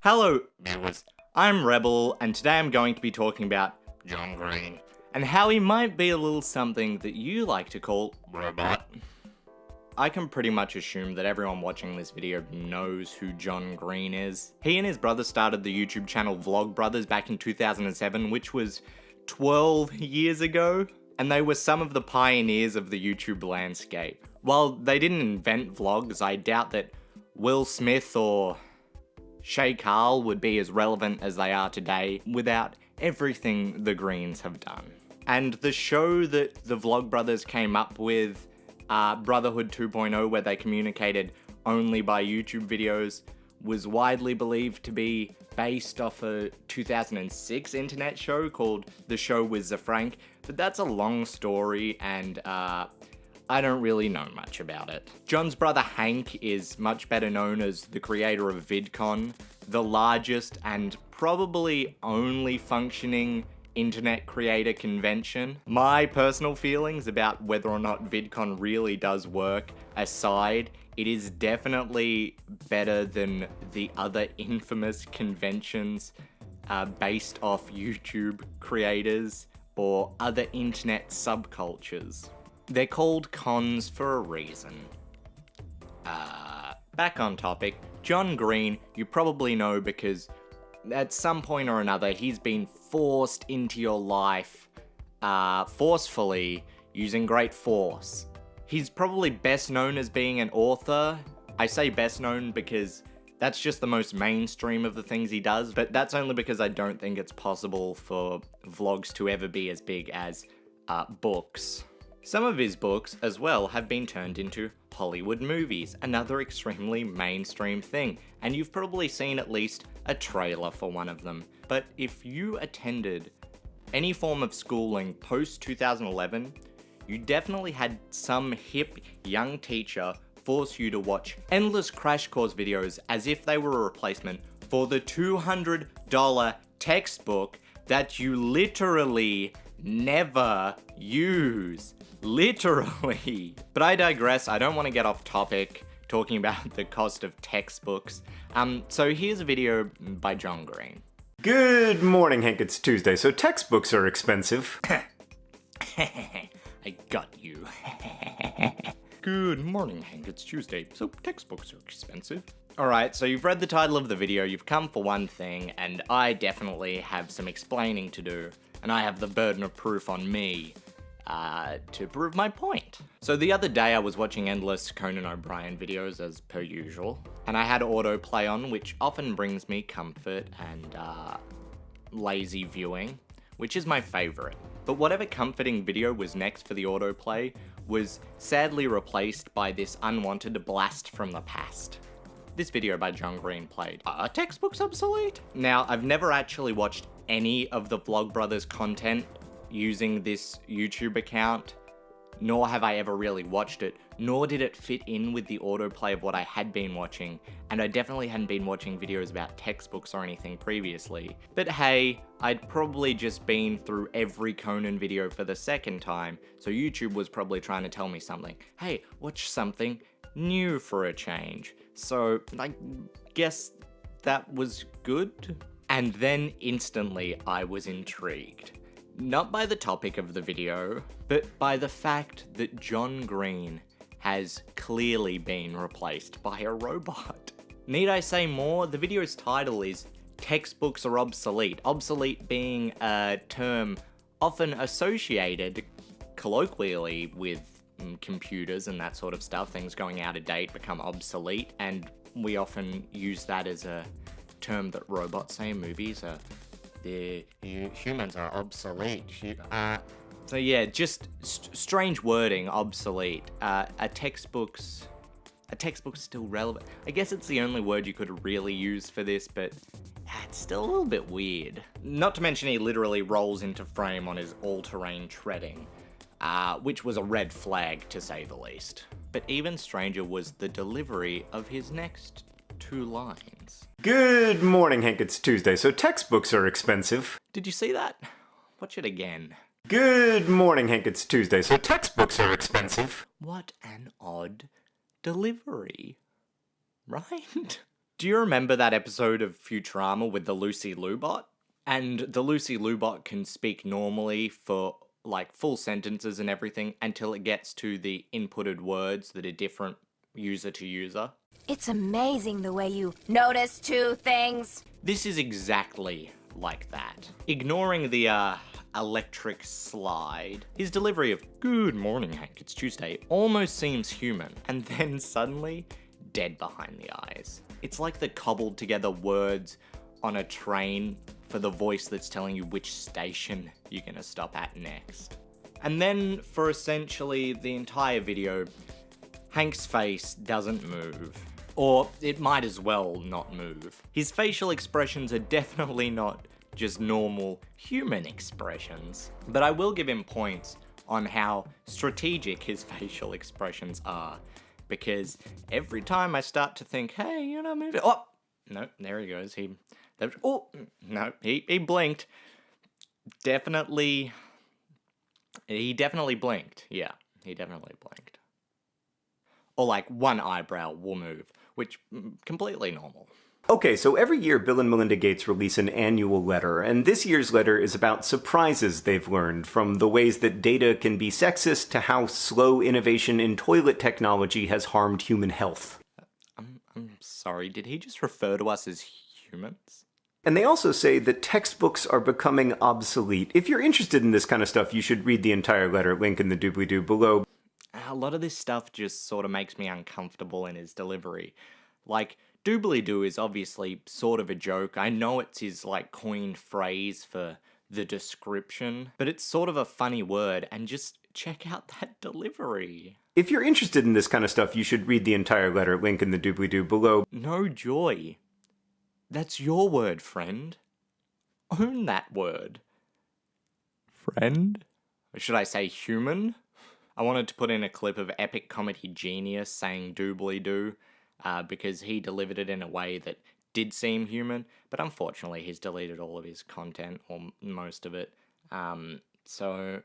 Hello, viewers. I'm Rebel, and today I'm going to be talking about John Green, and how he might be a little something that you like to call robot. I can pretty much assume that everyone watching this video knows who John Green is. He and his brother started the YouTube channel Vlogbrothers back in 2007, which was 12 years ago, and they were some of the pioneers of the YouTube landscape. While they didn't invent vlogs, I doubt that Will Smith or Shay Carl would be as relevant as they are today without everything the Greens have done. And the show that the Vlogbrothers came up with, Brotherhood 2.0, where they communicated only by YouTube videos, was widely believed to be based off a 2006 internet show called The Show with Zafrank, but that's a long story and I don't really know much about it. John's brother Hank is much better known as the creator of VidCon, the largest and probably only functioning internet creator convention. My personal feelings about whether or not VidCon really does work aside, it is definitely better than the other infamous conventions based off YouTube creators or other internet subcultures. They're called cons for a reason. Back on topic, John Green, you probably know because at some point or another he's been forced into your life forcefully using great force. He's probably best known as being an author. I say best known because that's just the most mainstream of the things he does, but that's only because I don't think it's possible for vlogs to ever be as big as books. Some of his books, as well, have been turned into Hollywood movies, another extremely mainstream thing, and you've probably seen at least a trailer for one of them. But if you attended any form of schooling post-2011, you definitely had some hip young teacher force you to watch endless crash course videos as if they were a replacement for the $200 textbook that you literally never use. Literally. But I digress, I don't want to get off topic talking about the cost of textbooks. So here's a video by John Green. Good morning, Hank. It's Tuesday, so textbooks are expensive. I got you. Good morning, Hank. It's Tuesday, so textbooks are expensive. Alright, so you've read the title of the video, you've come for one thing, and I definitely have some explaining to do, and I have the burden of proof on me to prove my point. So the other day I was watching endless Conan O'Brien videos as per usual, and I had autoplay on, which often brings me comfort and lazy viewing, which is my favorite. But whatever comforting video was next for the autoplay was sadly replaced by this unwanted blast from the past. This video by John Green played. Textbooks Obselete? Now, I've never actually watched any of the Vlogbrothers content using this YouTube account, nor have I ever really watched it, nor did it fit in with the autoplay of what I had been watching, and I definitely hadn't been watching videos about textbooks or anything previously. But hey, I'd probably just been through every Conan video for the second time, so YouTube was probably trying to tell me something. Hey, watch something new for a change. So I guess that was good. And then instantly I was intrigued. Not by the topic of the video, but by the fact that John Green has clearly been replaced by a robot. Need I say more? The video's title is Textbooks are Obsolete, obsolete being a term often associated colloquially with computers and that sort of stuff. Things going out of date become obsolete, and we often use that as a term that robots say in movies. The humans are obsolete. So yeah, just strange wording, obsolete. A textbook's still relevant. I guess it's the only word you could really use for this, but it's still a little bit weird. Not to mention he literally rolls into frame on his all-terrain treading, which was a red flag to say the least. But even stranger was the delivery of his next two lines. Good morning, Hank. It's Tuesday, so textbooks are expensive. Did you see that? Watch it again. Good morning, Hank. It's Tuesday, so textbooks are expensive. What an odd delivery. Right? Do you remember that episode of Futurama with the Lucy Liu bot? And the Lucy Liu bot can speak normally for like full sentences and everything until it gets to the inputted words that are different user to user. It's amazing the way you notice two things. This is exactly like that. Ignoring the electric slide, his delivery of "Good morning, Hank, it's Tuesday" almost seems human, and then suddenly, dead behind the eyes. It's like the cobbled together words on a train for the voice that's telling you which station you're gonna stop at next. And then, for essentially the entire video, Hank's face doesn't move. Or it might as well not move. His facial expressions are definitely not just normal human expressions. But I will give him points on how strategic his facial expressions are. Because every time I start to think, hey, you're not moving. Oh, no, there he goes. He blinked. He definitely blinked. Yeah, he definitely blinked. Or like one eyebrow will move, which completely normal. Okay, so every year Bill and Melinda Gates release an annual letter, and this year's letter is about surprises they've learned, from the ways that data can be sexist to how slow innovation in toilet technology has harmed human health. I'm sorry, did he just refer to us as humans? And they also say that textbooks are becoming obsolete. If you're interested in this kind of stuff, you should read the entire letter, link in the doobly-doo below. A lot of this stuff just sort of makes me uncomfortable in his delivery. Like, doobly-doo is obviously sort of a joke. I know it's his, like, coined phrase for the description, but it's sort of a funny word, and just check out that delivery. If you're interested in this kind of stuff, you should read the entire letter, link in the doobly-doo below. No joy. That's your word, friend. Own that word. Friend? Or should I say human? I wanted to put in a clip of epic comedy genius saying doobly-doo, because he delivered it in a way that did seem human, but unfortunately he's deleted all of his content, or most of it. So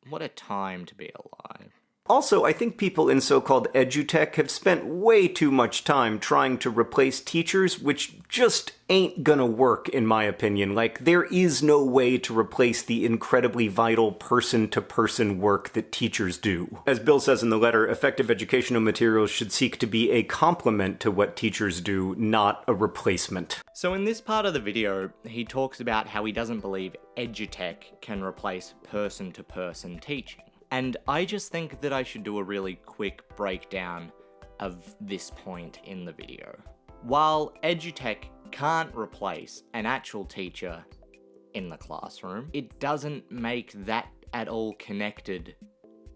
what a time to be alive. Also, I think people in so-called Edutech have spent way too much time trying to replace teachers, which just ain't gonna work, in my opinion. Like, there is no way to replace the incredibly vital person-to-person work that teachers do. As Bill says in the letter, effective educational materials should seek to be a complement to what teachers do, not a replacement. So in this part of the video, he talks about how he doesn't believe Edutech can replace person-to-person teaching. And I just think that I should do a really quick breakdown of this point in the video. While Edutech can't replace an actual teacher in the classroom, it doesn't make that at all connected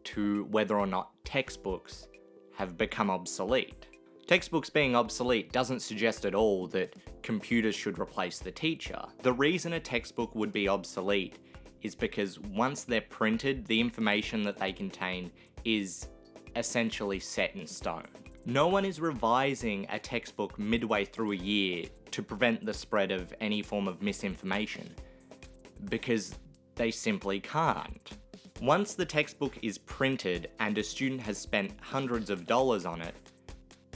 to whether or not textbooks have become obsolete. Textbooks being obsolete doesn't suggest at all that computers should replace the teacher. The reason a textbook would be obsolete is because once they're printed, the information that they contain is essentially set in stone. No one is revising a textbook midway through a year to prevent the spread of any form of misinformation, because they simply can't. Once the textbook is printed and a student has spent hundreds of dollars on it,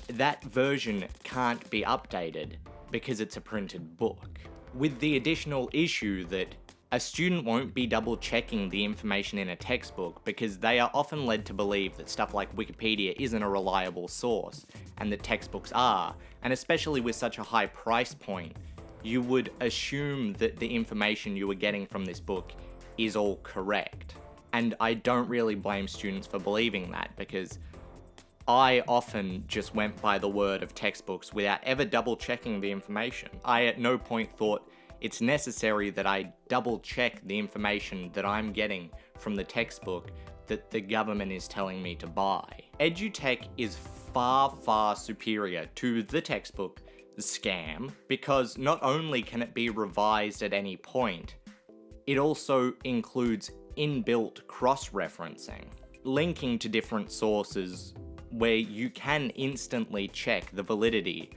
that version can't be updated because it's a printed book. With the additional issue that a student won't be double checking the information in a textbook because they are often led to believe that stuff like Wikipedia isn't a reliable source, and that textbooks are, and especially with such a high price point, you would assume that the information you were getting from this book is all correct. And I don't really blame students for believing that, because I often just went by the word of textbooks without ever double checking the information. I at no point thought it's necessary that I double check the information that I'm getting from the textbook that the government is telling me to buy. Edutech is far, far superior to the textbook scam, because not only can it be revised at any point, it also includes inbuilt cross-referencing, linking to different sources where you can instantly check the validity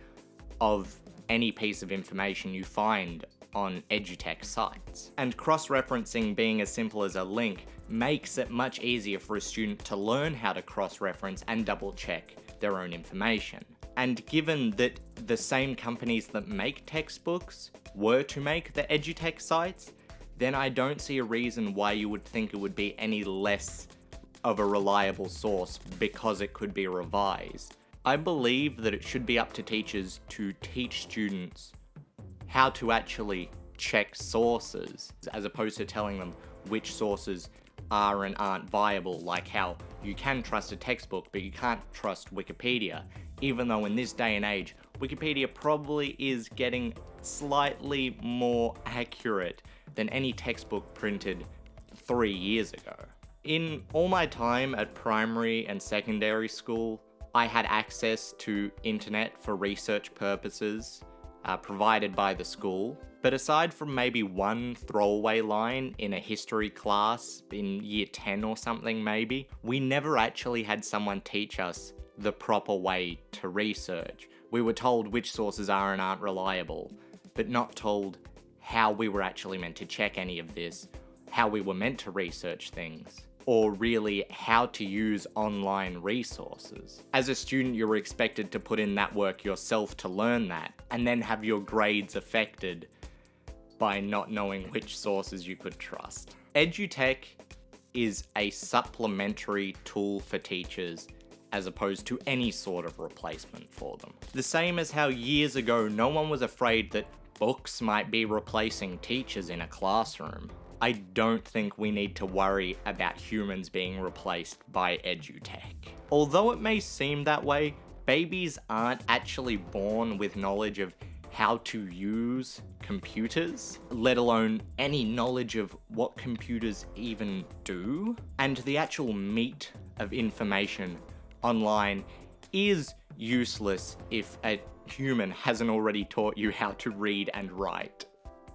of any piece of information you find on Edutech sites. And cross-referencing being as simple as a link makes it much easier for a student to learn how to cross-reference and double-check their own information. And given that the same companies that make textbooks were to make the Edutech sites, then I don't see a reason why you would think it would be any less of a reliable source because it could be revised. I believe that it should be up to teachers to teach students how to actually check sources, as opposed to telling them which sources are and aren't viable, like how you can trust a textbook but you can't trust Wikipedia, even though in this day and age, Wikipedia probably is getting slightly more accurate than any textbook printed 3 years ago. In all my time at primary and secondary school, I had access to internet for research purposes, provided by the school. But aside from maybe one throwaway line in a history class in year 10 or something maybe, we never actually had someone teach us the proper way to research. We were told which sources are and aren't reliable, but not told how we were actually meant to check any of this, how we were meant to research things, or really how to use online resources. As a student, you were expected to put in that work yourself to learn that, and then have your grades affected by not knowing which sources you could trust. Edutech is a supplementary tool for teachers as opposed to any sort of replacement for them. The same as how years ago no one was afraid that books might be replacing teachers in a classroom. I don't think we need to worry about humans being replaced by Edutech. Although it may seem that way, babies aren't actually born with knowledge of how to use computers, let alone any knowledge of what computers even do. And the actual meat of information online is useless if a human hasn't already taught you how to read and write.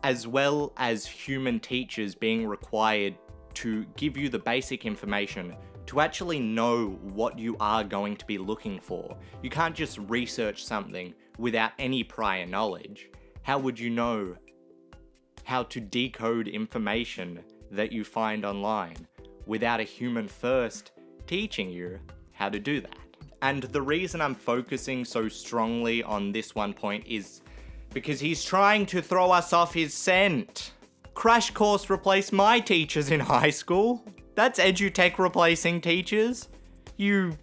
As well as human teachers being required to give you the basic information to actually know what you are going to be looking for. You can't just research something without any prior knowledge. How would you know how to decode information that you find online without a human first teaching you how to do that? And the reason I'm focusing so strongly on this one point is because he's trying to throw us off his scent. Crash Course replaced my teachers in high school. That's Edutech replacing teachers. You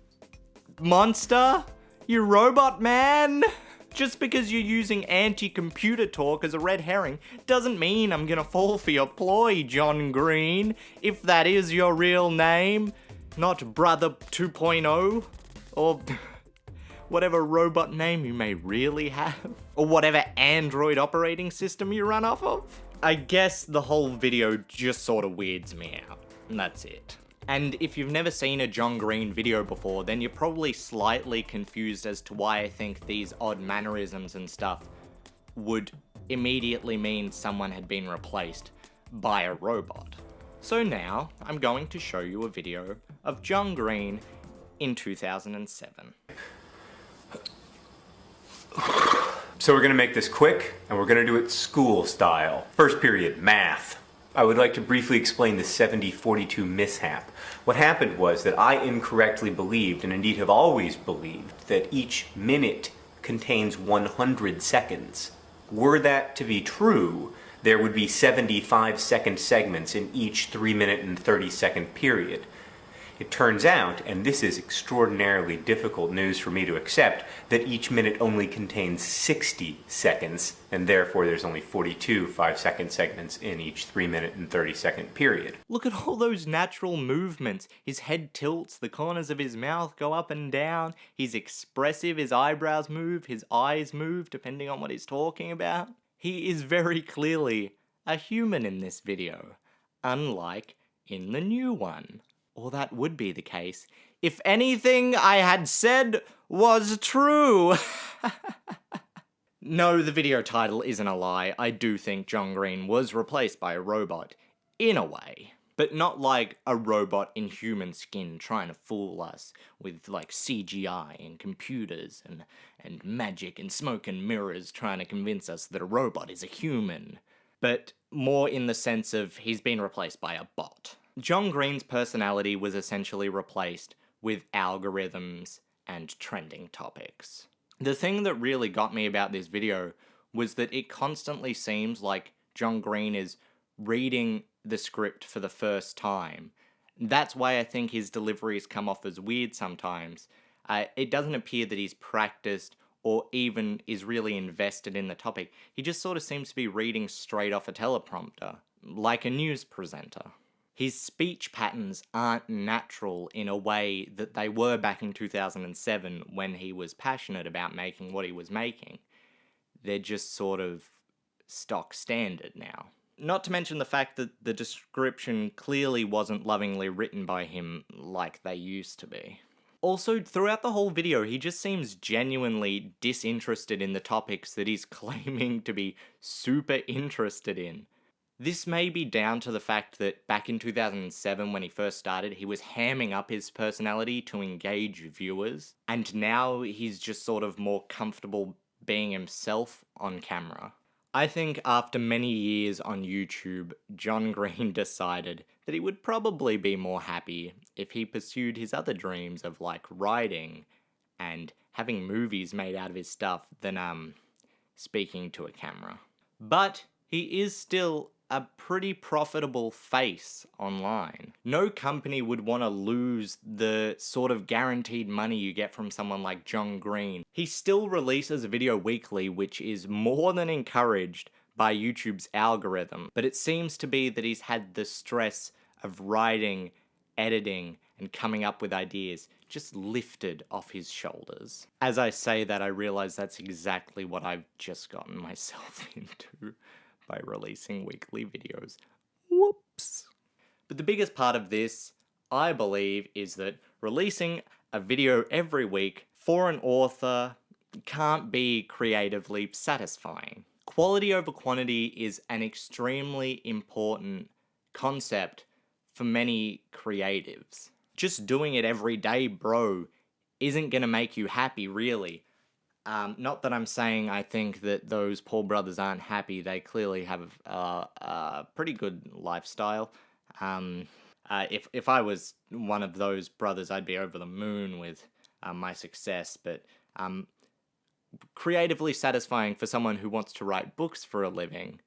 monster? You robot man? Just because you're using anti-computer talk as a red herring doesn't mean I'm gonna fall for your ploy, John Green, if that is your real name. Not Brother 2.0, or whatever robot name you may really have, or whatever Android operating system you run off of. I guess the whole video just sort of weirds me out, and that's it. And if you've never seen a John Green video before, then you're probably slightly confused as to why I think these odd mannerisms and stuff would immediately mean someone had been replaced by a robot. So now, I'm going to show you a video of John Green in 2007. So we're going to make this quick, and we're going to do it school style. First period, math. I would like to briefly explain the 70-42 mishap. What happened was that I incorrectly believed, and indeed have always believed, that each minute contains 100 seconds. Were that to be true, there would be 75-second segments in each 3-minute and 30-second period. It turns out, and this is extraordinarily difficult news for me to accept, that each minute only contains 60 seconds, and therefore there's only 42 5-second segments in each 3-minute and 30-second period. Look at all those natural movements. His head tilts, the corners of his mouth go up and down, he's expressive, his eyebrows move, his eyes move, depending on what he's talking about. He is very clearly a human in this video, unlike in the new one. Or that would be the case if anything I had said was true. No, the video title isn't a lie. I do think John Green was replaced by a robot, in a way. But not like a robot in human skin trying to fool us with like CGI and computers and magic and smoke and mirrors trying to convince us that a robot is a human. But more in the sense of he's been replaced by a bot. John Green's personality was essentially replaced with algorithms and trending topics. The thing that really got me about this video was that it constantly seems like John Green is reading the script for the first time. That's why I think his deliveries come off as weird sometimes. It doesn't appear that he's practiced or even is really invested in the topic. He just sort of seems to be reading straight off a teleprompter, like a news presenter. His speech patterns aren't natural in a way that they were back in 2007 when he was passionate about making what he was making. They're just sort of stock standard now. Not to mention the fact that the description clearly wasn't lovingly written by him like they used to be. Also, throughout the whole video, he just seems genuinely disinterested in the topics that he's claiming to be super interested in. This may be down to the fact that back in 2007 when he first started, he was hamming up his personality to engage viewers, and now he's just sort of more comfortable being himself on camera. I think after many years on YouTube, John Green decided that he would probably be more happy if he pursued his other dreams of like writing and having movies made out of his stuff than speaking to a camera. But he is still a pretty profitable face online. No company would want to lose the sort of guaranteed money you get from someone like John Green. He still releases a video weekly, which is more than encouraged by YouTube's algorithm, but it seems to be that he's had the stress of writing, editing, and coming up with ideas just lifted off his shoulders. As I say that, I realize that's exactly what I've just gotten myself into by releasing weekly videos. Whoops. But the biggest part of this, I believe, is that releasing a video every week for an author can't be creatively satisfying. Quality over quantity is an extremely important concept for many creatives. Just doing it every day, bro, isn't gonna make you happy, really. Not that I'm saying I think that those Paul brothers aren't happy. They clearly have a pretty good lifestyle. If I was one of those brothers, I'd be over the moon with my success. But creatively satisfying for someone who wants to write books for a living,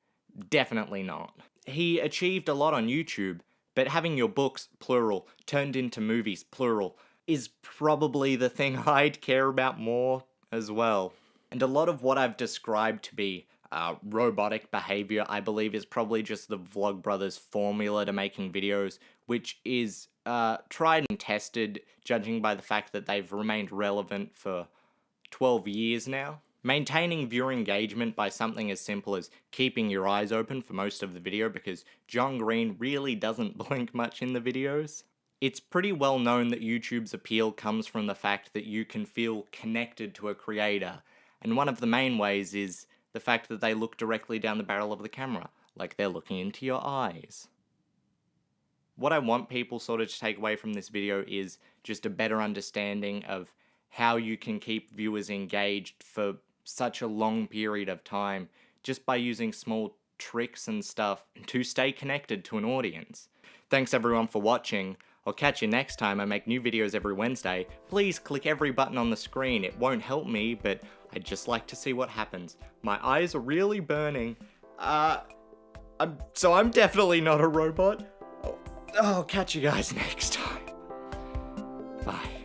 definitely not. He achieved a lot on YouTube, but having your books, plural, turned into movies, plural, is probably the thing I'd care about more as well. And a lot of what I've described to be robotic behavior, I believe, is probably just the Vlogbrothers formula to making videos, which is tried and tested, judging by the fact that they've remained relevant for 12 years now. Maintaining viewer engagement by something as simple as keeping your eyes open for most of the video, because John Green really doesn't blink much in the videos. It's pretty well known that YouTube's appeal comes from the fact that you can feel connected to a creator, and one of the main ways is the fact that they look directly down the barrel of the camera, like they're looking into your eyes. What I want people sort of to take away from this video is just a better understanding of how you can keep viewers engaged for such a long period of time just by using small tricks and stuff to stay connected to an audience. Thanks everyone for watching. I'll catch you next time. I make new videos every Wednesday. Please click every button on the screen. It won't help me, but I'd just like to see what happens. My eyes are really burning. So I'm definitely not a robot. I'll catch you guys next time. Bye.